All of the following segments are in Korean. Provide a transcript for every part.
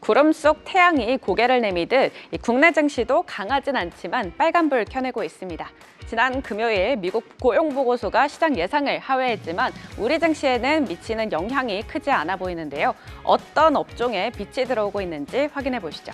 구름 속 태양이 고개를 내미듯 국내 증시도 강하진 않지만 빨간불 켜내고 있습니다. 지난 금요일 미국 고용보고서가 시장 예상을 하회했지만 우리 증시에는 미치는 영향이 크지 않아 보이는데요. 어떤 업종에 빛이 들어오고 있는지 확인해 보시죠.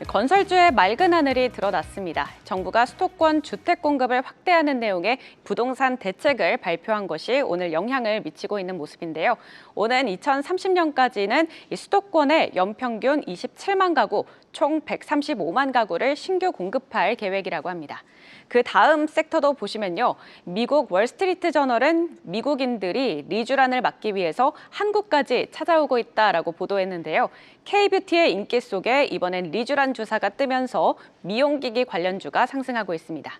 건설주의 맑은 하늘이 드러났습니다. 정부가 수도권 주택 공급을 확대하는 내용의 부동산 대책을 발표한 것이 오늘 영향을 미치고 있는 모습인데요. 오는 2030년까지는 수도권에 연평균 27만 가구, 총 135만 가구를 신규 공급할 계획이라고 합니다. 그 다음 섹터도 보시면요. 미국 월스트리트 저널은 미국인들이 리쥬란을 막기 위해서 한국까지 찾아오고 있다라고 보도했는데요. K뷰티의 인기 속에 이번엔 리쥬란 주사가 뜨면서 미용기기 관련주가 상승하고 있습니다.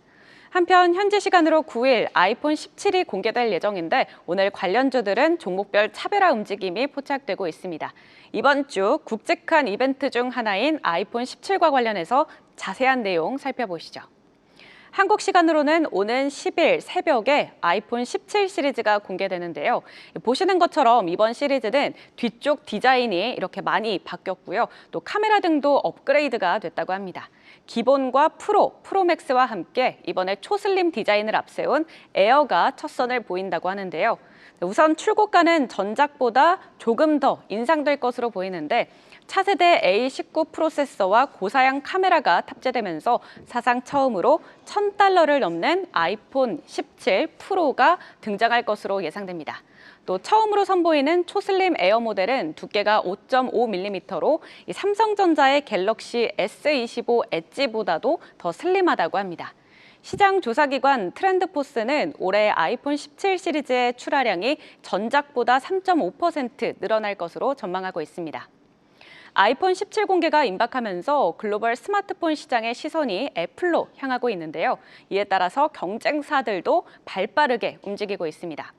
한편 현지 시간으로 9일 아이폰 17이 공개될 예정인데 오늘 관련주들은 종목별 차별화 움직임이 포착되고 있습니다. 이번 주 굵직한 이벤트 중 하나인 아이폰 17과 관련해서 자세한 내용 살펴보시죠. 한국 시간으로는 오는 10일 새벽에 아이폰 17 시리즈가 공개되는데요. 보시는 것처럼 이번 시리즈는 뒤쪽 디자인이 이렇게 많이 바뀌었고요. 또 카메라 등도 업그레이드가 됐다고 합니다. 기본과 프로맥스와 함께 이번에 초슬림 디자인을 앞세운 에어가 첫 선을 보인다고 하는데요. 우선 출고가는 전작보다 조금 더 인상될 것으로 보이는데 차세대 A19 프로세서와 고사양 카메라가 탑재되면서 사상 처음으로 $1,000를 넘는 아이폰 17 프로가 등장할 것으로 예상됩니다. 또 처음으로 선보이는 초슬림 에어 모델은 두께가 5.5mm로 삼성전자의 갤럭시 S25 엣지보다도 더 슬림하다고 합니다. 시장 조사기관 트렌드포스는 올해 아이폰 17 시리즈의 출하량이 전작보다 3.5% 늘어날 것으로 전망하고 있습니다. 아이폰 17 공개가 임박하면서 글로벌 스마트폰 시장의 시선이 애플로 향하고 있는데요. 이에 따라서 경쟁사들도 발빠르게 움직이고 있습니다.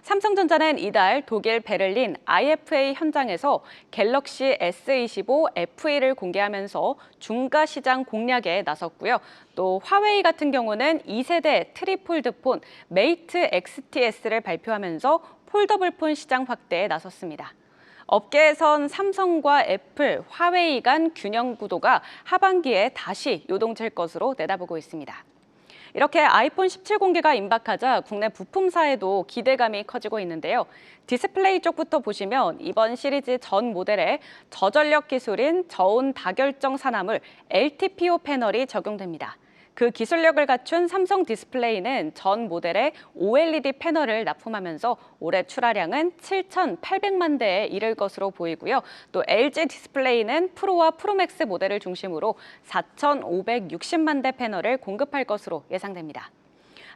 삼성전자는 이달 독일 베를린 IFA 현장에서 갤럭시 S25 FE를 공개하면서 중가 시장 공략에 나섰고요. 또 화웨이 같은 경우는 2세대 트리폴드폰 메이트 XTS를 발표하면서 폴더블폰 시장 확대에 나섰습니다. 업계에선 삼성과 애플, 화웨이 간 균형 구도가 하반기에 다시 요동칠 것으로 내다보고 있습니다. 이렇게 아이폰 17 공개가 임박하자 국내 부품사에도 기대감이 커지고 있는데요. 디스플레이 쪽부터 보시면 이번 시리즈 전 모델에 저전력 기술인 저온 다결정 산화물 LTPO 패널이 적용됩니다. 그 기술력을 갖춘 삼성 디스플레이는 전 모델에 OLED 패널을 납품하면서 올해 출하량은 7,800만 대에 이를 것으로 보이고요. 또 LG 디스플레이는 프로와 프로맥스 모델을 중심으로 4,560만 대 패널을 공급할 것으로 예상됩니다.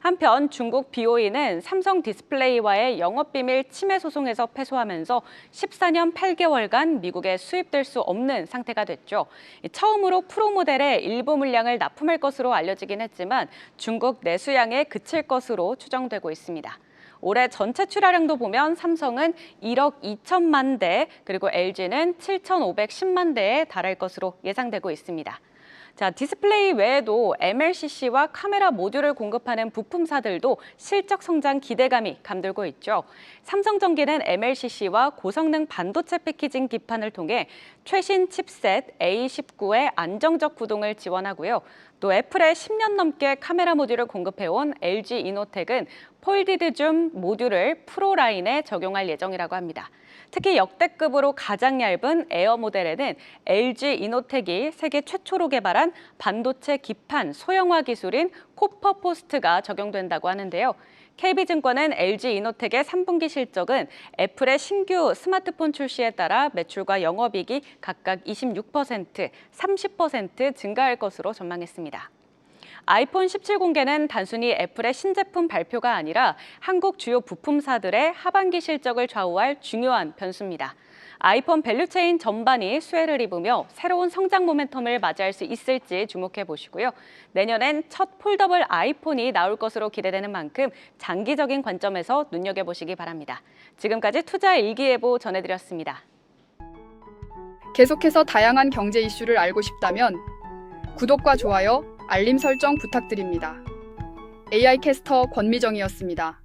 한편 중국 BOE는 삼성 디스플레이와의 영업비밀 침해 소송에서 패소하면서 14년 8개월간 미국에 수입될 수 없는 상태가 됐죠. 처음으로 프로 모델의 일부 물량을 납품할 것으로 알려지긴 했지만 중국 내수량에 그칠 것으로 추정되고 있습니다. 올해 전체 출하량도 보면 삼성은 1억 2천만 대, 그리고 LG는 7,510만 대에 달할 것으로 예상되고 있습니다. 자, 디스플레이 외에도 MLCC와 카메라 모듈을 공급하는 부품사들도 실적 성장 기대감이 감돌고 있죠. 삼성전기는 MLCC와 고성능 반도체 패키징 기판을 통해 최신 칩셋 A19의 안정적 구동을 지원하고요. 또 애플의 10년 넘게 카메라 모듈을 공급해온 LG 이노텍은 폴디드 줌 모듈을 프로 라인에 적용할 예정이라고 합니다. 특히 역대급으로 가장 얇은 에어 모델에는 LG 이노텍이 세계 최초로 개발한 반도체 기판 소형화 기술인 코퍼 포스트가 적용된다고 하는데요. KB증권은 LG 이노텍의 3분기 실적은 애플의 신규 스마트폰 출시에 따라 매출과 영업이익이 각각 26%, 30% 증가할 것으로 전망했습니다. 아이폰 17 공개는 단순히 애플의 신제품 발표가 아니라 한국 주요 부품사들의 하반기 실적을 좌우할 중요한 변수입니다. 아이폰 밸류체인 전반이 수혜를 입으며 새로운 성장 모멘텀을 맞이할 수 있을지 주목해 보시고요. 내년엔 첫 폴더블 아이폰이 나올 것으로 기대되는 만큼 장기적인 관점에서 눈여겨보시기 바랍니다. 지금까지 투자 일기예보 전해드렸습니다. 계속해서 다양한 경제 이슈를 알고 싶다면 구독과 좋아요, 알림 설정 부탁드립니다. AI 캐스터 권미정이었습니다.